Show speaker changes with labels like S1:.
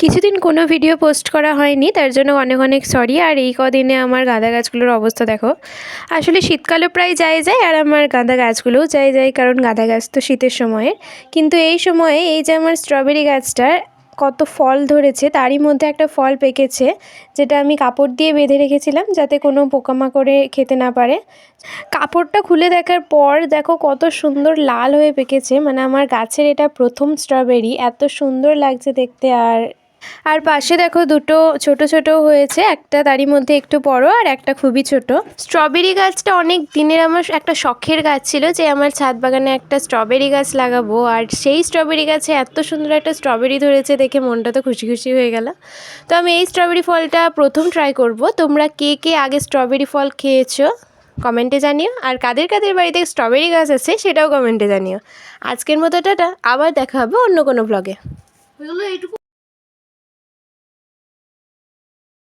S1: কিছুদিন কোনো video post করা হয়নি, তার জন্য অনেক অনেক সরি। আর এই কদিনে আমার গাঁদা গাছগুলোর অবস্থা দেখো। আসলে শীতকালও প্রায় যায় আর আমার গাঁদা গাছগুলোও যায়, কারণ গাঁদা গাছ তো শীতের সময়ে। কিন্তু এই সময়ে এই যে আমার স্ট্রবেরি গাছটার কত ফল ধরেছে, তারই মধ্যে একটা ফল পেকেছে, যেটা আমি কাপড় দিয়ে বেঁধে রেখেছিলাম যাতে কোনো পোকামাকড়ে খেতে না পারে। কাপড়টা খুলে দেখার পর দেখো কত সুন্দর লাল হয়ে পেকেছে, মানে আমার গাছের এটা প্রথম স্ট্রবেরি, এত সুন্দর লাগছে দেখতে। আর পাশে দেখো দুটো ছোট ছোট হয়েছে, একটা তারই মধ্যে একটু বড় আর একটা খুবই ছোট। স্ট্রবেরি গাছটা অনেক দিনের আমার একটা শখের গাছ ছিল যে আমার ছাদ বাগানে একটা স্ট্রবেরি গাছ লাগাবো, আর সেই স্ট্রবেরি গাছে এত সুন্দর একটা স্ট্রবেরি ধরেছে দেখে মনটা তো খুশি খুশি হয়ে গেল। তো আমি এই স্ট্রবেরি ফলটা প্রথম ট্রাই করব। তোমরা কে কে আগে স্ট্রবেরি ফল খেয়েছো কমেন্টে জানিও, আর কাদের কাদের বাড়িতে স্ট্রবেরি গাছ আছে সেটাও কমেন্টে জানিও। আজকের মতো টাটা, আবার দেখা হবে অন্য কোনো ব্লগে।